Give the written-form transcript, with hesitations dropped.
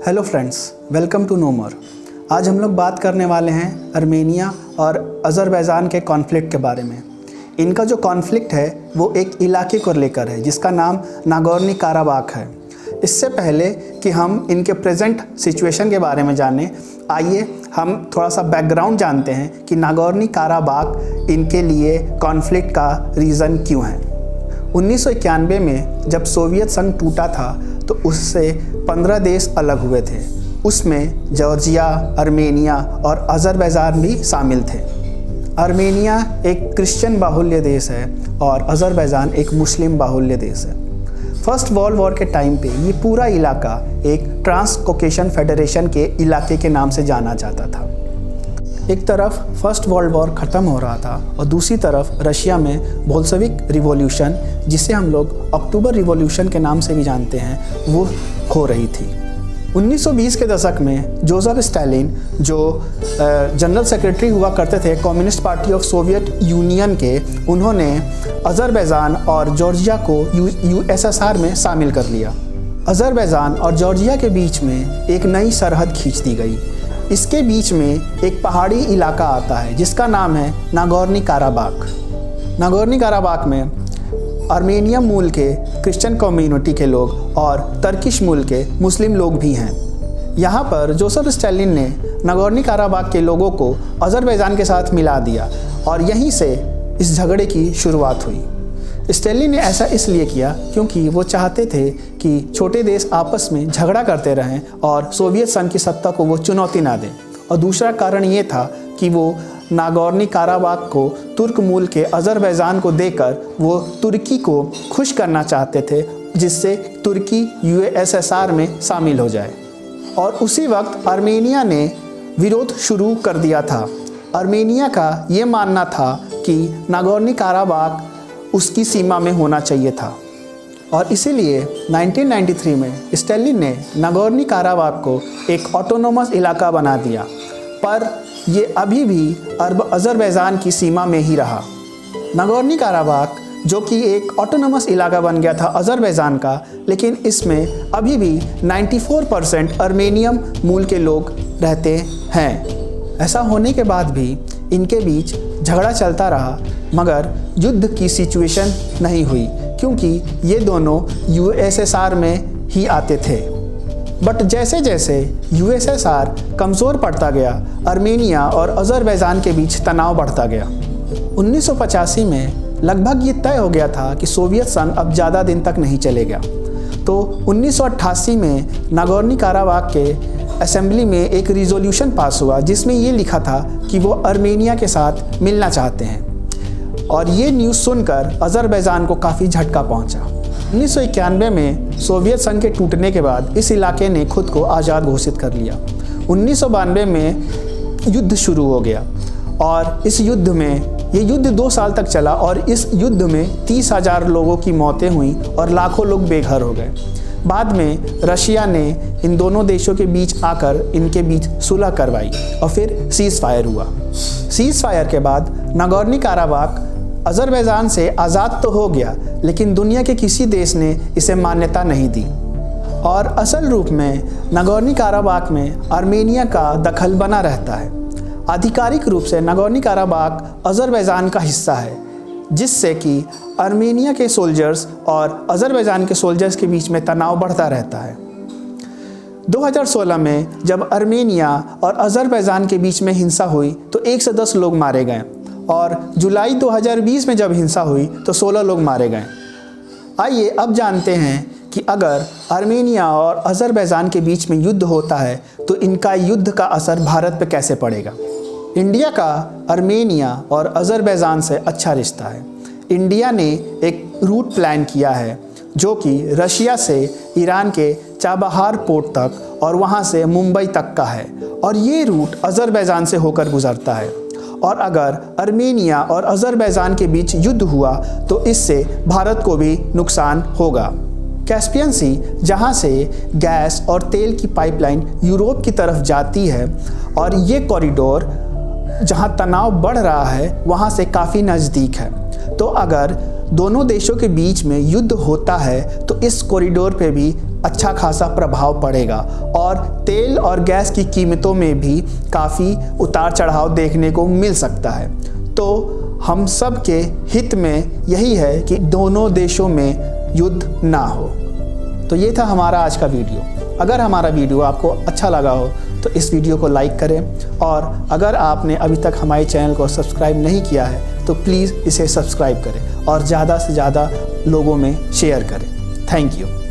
Hello friends, welcome to no more. आज हम लोग बात करने वाले हैं अर्मेनिया और अज़रबैजान के कॉन्फ्लिक्ट के बारे में। इनका जो कॉन्फ्लिक्ट है वो एक इलाके को लेकर है जिसका नाम नागोर्नो काराबाख है। इससे पहले कि हम इनके प्रेजेंट सिचुएशन के बारे में जानें, आइए हम थोड़ा सा बैकग्राउंड जानते हैं कि नागोर्नो काराबाख इनके लिए कॉन्फ्लिक्ट का रीज़न क्यों है। 1991 में जब सोवियत संघ टूटा था तो उससे 15 देश अलग हुए थे। उसमें जॉर्जिया, अर्मेनिया और अज़रबैजान भी शामिल थे। अर्मेनिया एक क्रिश्चियन बाहुल्य देश है और अज़रबैजान एक मुस्लिम बाहुल्य देश है। फर्स्ट वर्ल्ड वॉर के टाइम पे ये पूरा इलाका एक ट्रांस कॉकेशियन फेडरेशन के इलाके के नाम से जाना जाता था। एक तरफ फर्स्ट वर्ल्ड वॉर ख़त्म हो रहा था और दूसरी तरफ रशिया में बोल्शेविक रिवॉल्यूशन, जिसे हम लोग अक्टूबर रिवॉल्यूशन के नाम से भी जानते हैं, वो हो रही थी। 1920 के दशक में जोसेफ स्टालिन, जो जनरल सेक्रेटरी हुआ करते थे communist party of Soviet union के, उन्होंने अज़रबैजान और जॉर्जिया को यूएसएसआर में शामिल कर लिया। अज़रबैजान और जॉर्जिया के बीच में एक नई सरहद खींच दी गई। इसके बीच में एक पहाड़ी इलाका आता है जिसका नाम है नागोर्नो काराबाख। नागोर्नो काराबाख में आर्मेनियन मूल के क्रिश्चियन कम्युनिटी के लोग और तर्किश मूल के मुस्लिम लोग भी हैं। यहाँ पर जोसेफ स्टालिन ने नागोर्नो काराबाख के लोगों को अज़रबैजान के साथ मिला दिया और यहीं से इस झगड़े की शुरुआत हुई। स्टालिन ने ऐसा इसलिए किया क्योंकि वो चाहते थे कि छोटे देश आपस में झगड़ा करते रहें और सोवियत संघ की सत्ता को वो चुनौती ना दें। और दूसरा कारण ये था कि वो नागोर्नो काराबाख को तुर्क मूल के अज़रबैजान को देकर वो तुर्की को खुश करना चाहते थे, जिससे तुर्की यूएसएसआर में शामिल हो जाए। और उसी वक्त अर्मेनिया ने विरोध शुरू कर दिया था। अर्मेनिया का ये मानना था कि नागोर्नो काराबाख उसकी सीमा में होना चाहिए था और इसीलिए 1993 में स्टालिन ने नागोर्नो काराबाख को एक ऑटोनोमस इलाका बना दिया, पर ये अभी भी अज़रबैजान की सीमा में ही रहा। नागोर्नो काराबाख जो कि एक ऑटोनोमस इलाका बन गया था अज़रबैजान का, लेकिन इसमें अभी भी 94% अर्मेनियन मूल के लोग रहते हैं। ऐसा होने के बाद भी इनके बीच झगड़ा चलता रहा, मगर युद्ध की सिचुएशन नहीं हुई क्योंकि ये दोनों यूएसएसआर में ही आते थे। बट जैसे जैसे यूएसएसआर कमज़ोर पड़ता गया, अर्मेनिया और अज़रबैजान के बीच तनाव बढ़ता गया। 1985 में लगभग ये तय हो गया था कि सोवियत संघ अब ज़्यादा दिन तक नहीं चलेगा। तो 1988 में नागोर्नो काराबाख के असेंबली में एक रिजोल्यूशन पास हुआ जिसमें ये लिखा था कि वो अर्मेनिया के साथ मिलना चाहते हैं। और ये न्यूज़ सुनकर अज़रबैजान को काफ़ी झटका पहुंचा। 1991 में सोवियत संघ के टूटने के बाद इस इलाके ने खुद को आज़ाद घोषित कर लिया। 1992 में युद्ध शुरू हो गया और इस युद्ध में ये युद्ध 2 साल तक चला और इस युद्ध में 30,000 लोगों की मौतें हुई और लाखों लोग बेघर हो गए। बाद में रशिया ने इन दोनों देशों के बीच आकर इनके बीच सुलह करवाई और फिर सीज़ फायर हुआ। सीज़ फायर के बाद नागोर्नो काराबाख अज़रबैजान से आज़ाद तो हो गया, लेकिन दुनिया के किसी देश ने इसे मान्यता नहीं दी और असल रूप में नागोर्नो काराबाख में अर्मेनिया का दखल बना रहता है। आधिकारिक रूप से नागोर्नो काराबाख अज़रबैजान का हिस्सा है, जिससे कि अर्मेनिया के सोल्जर्स और अज़रबैजान के सोल्जर्स के बीच में तनाव बढ़ता रहता है। 2016 में जब अर्मेनिया और अज़रबैजान के बीच में हिंसा हुई तो 1 से 10 लोग मारे गए और जुलाई 2020 में जब हिंसा हुई तो 16 लोग मारे गए। आइए अब जानते हैं कि अगर अर्मेनिया और अज़रबैजान के बीच में युद्ध होता है तो इनका युद्ध का असर भारत पर कैसे पड़ेगा। इंडिया का अर्मेनिया और अज़रबैजान से अच्छा रिश्ता है। इंडिया ने एक रूट प्लान किया है जो कि रशिया से ईरान के चाबहार पोर्ट तक और वहाँ से मुंबई तक का है और ये रूट अज़रबैजान से होकर गुजरता है। और अगर अर्मेनिया और अज़रबैजान के बीच युद्ध हुआ तो इससे भारत को भी नुकसान होगा। कैस्पियन सी, जहाँ से गैस और तेल की पाइपलाइन यूरोप की तरफ जाती है और ये कॉरिडोर जहाँ तनाव बढ़ रहा है वहाँ से काफ़ी नज़दीक है। तो अगर दोनों देशों के बीच में युद्ध होता है तो इस कॉरिडोर पे भी अच्छा खासा प्रभाव पड़ेगा और तेल और गैस की कीमतों में भी काफ़ी उतार चढ़ाव देखने को मिल सकता है। तो हम सब के हित में यही है कि दोनों देशों में युद्ध ना हो। तो ये था हमारा आज का वीडियो। अगर हमारा वीडियो आपको अच्छा लगा हो तो इस वीडियो को लाइक करें और अगर आपने अभी तक हमारे चैनल को सब्सक्राइब नहीं किया है तो प्लीज़ इसे सब्सक्राइब करें और ज़्यादा से ज़्यादा लोगों में शेयर करें। Thank you.